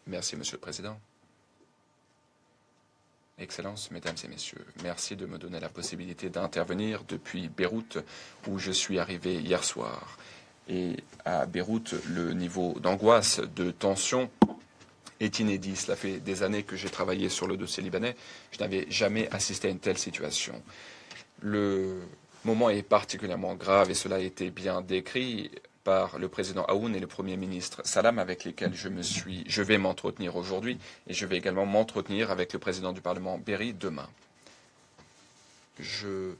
Merci, Monsieur le Président. Excellences, Mesdames et Messieurs, merci de me donner la possibilité d'intervenir depuis Beyrouth, où je suis arrivé hier soir. Et à Beyrouth, le niveau d'angoisse, de tension est inédit. Cela fait des années que j'ai travaillé sur le dossier libanais. Je n'avais jamais assisté à une telle situation. Le moment est particulièrement grave et cela a été bien décrit par le président Aoun et le Premier ministre Salam avec lesquels je vais m'entretenir aujourd'hui et je vais également m'entretenir avec le président du Parlement Berry demain. Je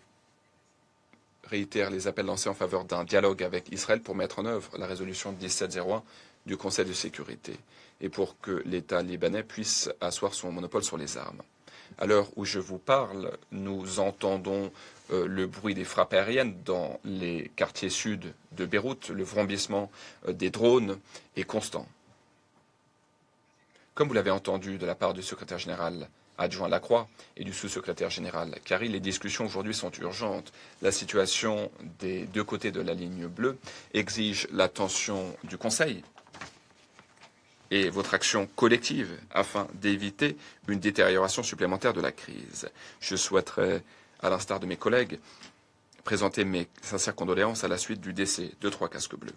réitère les appels lancés en faveur d'un dialogue avec Israël pour mettre en œuvre la résolution 1701 du Conseil de sécurité et pour que l'État libanais puisse asseoir son monopole sur les armes. À l'heure où je vous parle, nous entendons le bruit des frappes aériennes dans les quartiers sud de Beyrouth. Le vrombissement des drones est constant. Comme vous l'avez entendu de la part du secrétaire général adjoint Lacroix et du sous-secrétaire général Carry, les discussions aujourd'hui sont urgentes. La situation des deux côtés de la ligne bleue exige l'attention du Conseil et votre action collective afin d'éviter une détérioration supplémentaire de la crise. Je souhaiterais, à l'instar de mes collègues, présenter mes sincères condoléances à la suite du décès de 3 casques bleus.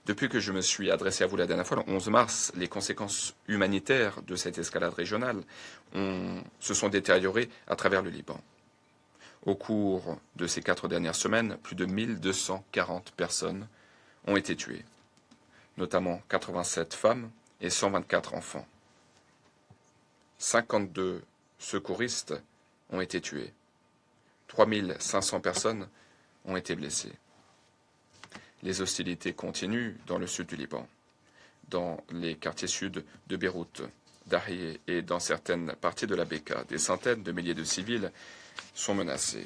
Depuis que je me suis adressé à vous la dernière fois, le 11 mars, les conséquences humanitaires de cette escalade régionale se sont détériorées à travers le Liban. Au cours de ces 4 dernières semaines, plus de 1240 personnes ont été tuées, notamment 87 femmes et 124 enfants. 52 secouristes ont été tués. 3500 personnes ont été blessées. Les hostilités continuent dans le sud du Liban, dans les quartiers sud de Beyrouth, d'Ahrié et dans certaines parties de la Beka. Des centaines de milliers de civils sont menacés,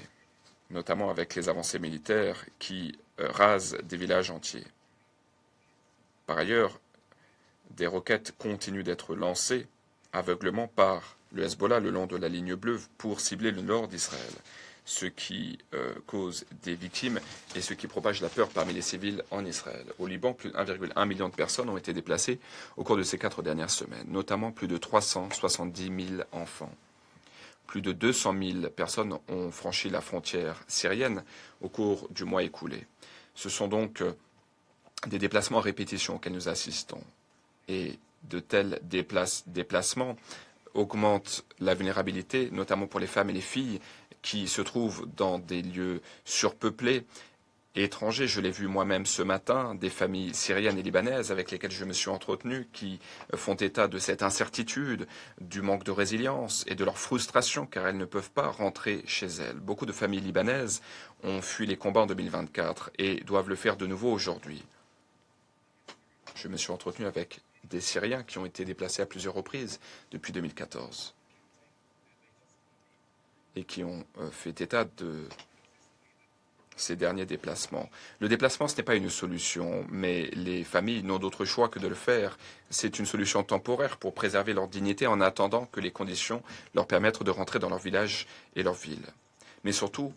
notamment avec les avancées militaires qui rasent des villages entiers. Par ailleurs, des roquettes continuent d'être lancées aveuglément par le Hezbollah le long de la ligne bleue pour cibler le nord d'Israël, ce qui cause des victimes et ce qui propage la peur parmi les civils en Israël. Au Liban, plus de 1,1 million de personnes ont été déplacées au cours de ces 4 dernières semaines, notamment plus de 370 000 enfants. Plus de 200 000 personnes ont franchi la frontière syrienne au cours du mois écoulé. Ce sont donc des déplacements à répétition auxquels nous assistons. Et de tels déplacements augmentent la vulnérabilité, notamment pour les femmes et les filles qui se trouvent dans des lieux surpeuplés et étrangers. Je l'ai vu moi-même ce matin, des familles syriennes et libanaises avec lesquelles je me suis entretenu qui font état de cette incertitude, du manque de résilience et de leur frustration car elles ne peuvent pas rentrer chez elles. Beaucoup de familles libanaises ont fui les combats en 2024 et doivent le faire de nouveau aujourd'hui. Je me suis entretenu avec des Syriens qui ont été déplacés à plusieurs reprises depuis 2014 et qui ont fait état de ces derniers déplacements. Le déplacement, ce n'est pas une solution, mais les familles n'ont d'autre choix que de le faire. C'est une solution temporaire pour préserver leur dignité en attendant que les conditions leur permettent de rentrer dans leur village et leur ville. Mais surtout,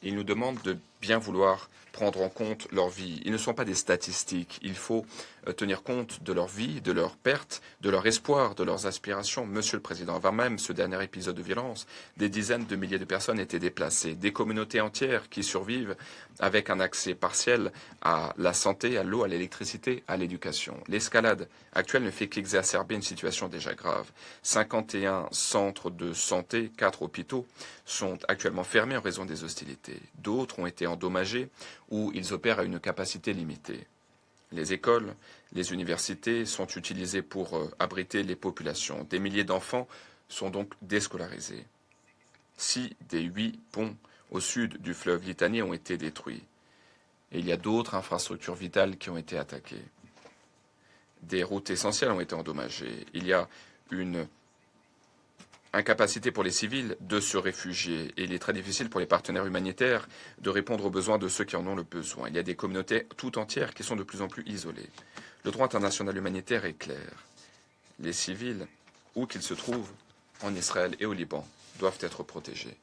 ils nous demandent de bien vouloir prendre en compte leur vie. Ils ne sont pas des statistiques. Il faut tenir compte de leur vie, de leurs pertes, de leur espoir, de leurs aspirations. Monsieur le Président, avant même ce dernier épisode de violence, des dizaines de milliers de personnes étaient déplacées, des communautés entières qui survivent avec un accès partiel à la santé, à l'eau, à l'électricité, à l'éducation. L'escalade actuelle ne fait qu'exacerber une situation déjà grave. 51 centres de santé, 4 hôpitaux sont actuellement fermés en raison des hostilités. D'autres ont été endommagés ou ils opèrent à une capacité limitée. Les écoles, les universités sont utilisées pour abriter les populations. Des milliers d'enfants sont donc déscolarisés. 6 des 8 ponts au sud du fleuve Litani ont été détruits. Et il y a d'autres infrastructures vitales qui ont été attaquées. Des routes essentielles ont été endommagées. Il y a une incapacité pour les civils de se réfugier et il est très difficile pour les partenaires humanitaires de répondre aux besoins de ceux qui en ont le besoin. Il y a des communautés tout entières qui sont de plus en plus isolées. Le droit international humanitaire est clair. Les civils, où qu'ils se trouvent, en Israël et au Liban, doivent être protégés.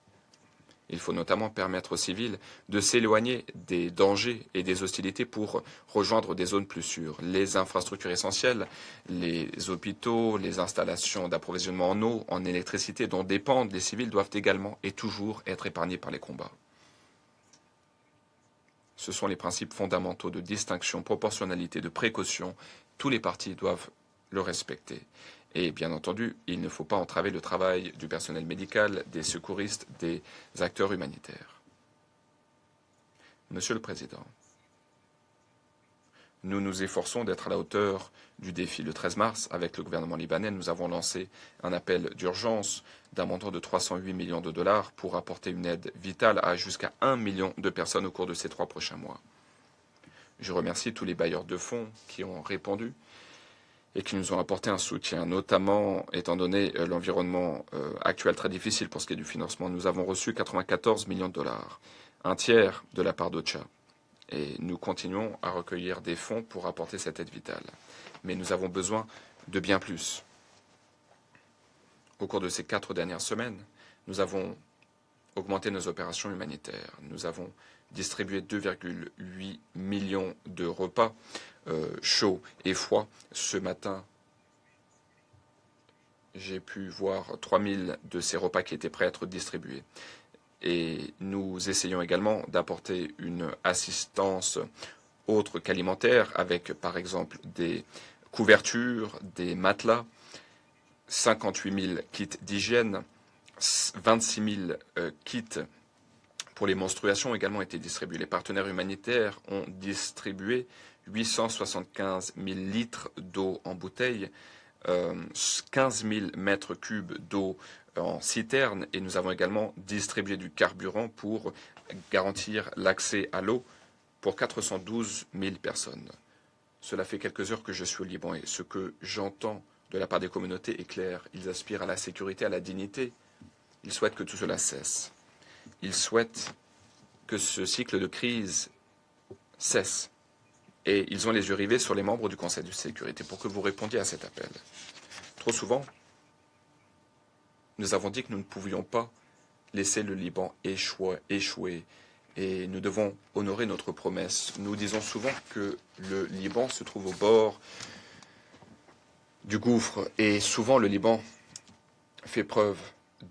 Il faut notamment permettre aux civils de s'éloigner des dangers et des hostilités pour rejoindre des zones plus sûres. Les infrastructures essentielles, les hôpitaux, les installations d'approvisionnement en eau, en électricité dont dépendent les civils doivent également et toujours être épargnés par les combats. Ce sont les principes fondamentaux de distinction, proportionnalité, de précaution. Tous les partis doivent le respecter. Et bien entendu, il ne faut pas entraver le travail du personnel médical, des secouristes, des acteurs humanitaires. Monsieur le Président, nous nous efforçons d'être à la hauteur du défi. Le 13 mars, avec le gouvernement libanais, nous avons lancé un appel d'urgence d'un montant de 308 millions de dollars pour apporter une aide vitale à jusqu'à 1 million de personnes au cours de ces 3 prochains mois. Je remercie tous les bailleurs de fonds qui ont répondu et qui nous ont apporté un soutien, notamment étant donné l'environnement actuel très difficile pour ce qui est du financement. Nous avons reçu 94 millions de dollars, un tiers de la part d'OCHA. Et nous continuons à recueillir des fonds pour apporter cette aide vitale. Mais nous avons besoin de bien plus. Au cours de ces 4 dernières semaines, nous avons augmenté nos opérations humanitaires. Nous avons distribué 2,8 millions de repas chauds et froids. Ce matin, j'ai pu voir 3000 de ces repas qui étaient prêts à être distribués. Et nous essayons également d'apporter une assistance autre qu'alimentaire, avec par exemple des couvertures, des matelas, 58 000 kits d'hygiène, 26 000 kits pour les menstruations ont également été distribués. Les partenaires humanitaires ont distribué 875 000 litres d'eau en bouteille, 15 000 mètres cubes d'eau en citerne, et nous avons également distribué du carburant pour garantir l'accès à l'eau pour 412 000 personnes. Cela fait quelques heures que je suis au Liban et ce que j'entends de la part des communautés est clair. Ils aspirent à la sécurité, à la dignité. Ils souhaitent que tout cela cesse. Ils souhaitent que ce cycle de crise cesse. Et ils ont les yeux rivés sur les membres du Conseil de sécurité pour que vous répondiez à cet appel. Trop souvent, nous avons dit que nous ne pouvions pas laisser le Liban échouer. Et nous devons honorer notre promesse. Nous disons souvent que le Liban se trouve au bord du gouffre. Et souvent, le Liban fait preuve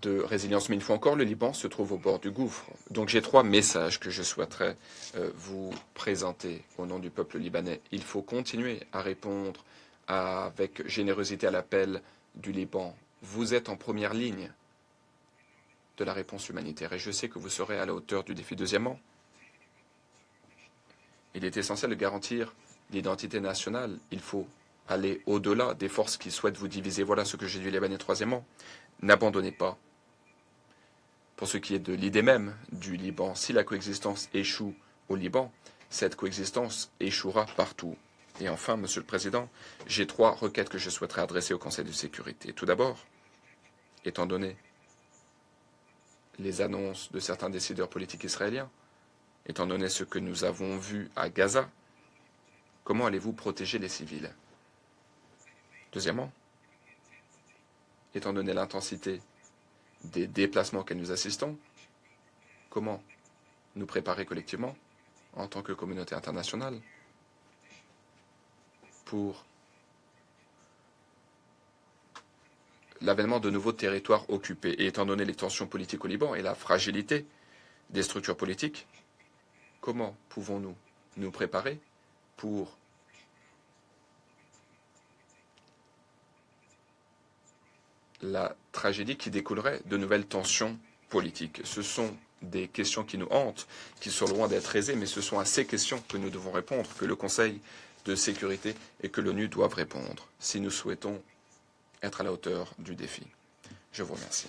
de résilience. Mais une fois encore, le Liban se trouve au bord du gouffre. Donc j'ai 3 messages que je souhaiterais vous présenter au nom du peuple libanais. Il faut continuer à répondre avec générosité à l'appel du Liban. Vous êtes en première ligne de la réponse humanitaire et je sais que vous serez à la hauteur du défi. Deuxièmement, il est essentiel de garantir l'identité nationale. Il faut aller au-delà des forces qui souhaitent vous diviser. Voilà ce que j'ai dit Libanais. Troisièmement, n'abandonnez pas. Pour ce qui est de l'idée même du Liban, si la coexistence échoue au Liban, cette coexistence échouera partout. Et enfin, Monsieur le Président, j'ai 3 requêtes que je souhaiterais adresser au Conseil de sécurité. Tout d'abord, étant donné les annonces de certains décideurs politiques israéliens, étant donné ce que nous avons vu à Gaza, comment allez-vous protéger les civils? Deuxièmement, étant donné l'intensité des déplacements auxquels nous assistons, comment nous préparer collectivement, en tant que communauté internationale, pour l'avènement de nouveaux territoires occupés. Et étant donné les tensions politiques au Liban et la fragilité des structures politiques, comment pouvons-nous nous préparer pour la tragédie qui découlerait de nouvelles tensions politiques? Ce sont des questions qui nous hantent, qui sont loin d'être aisées, mais ce sont à ces questions que nous devons répondre, que le Conseil de sécurité et que l'ONU doivent répondre, si nous souhaitons être à la hauteur du défi. Je vous remercie.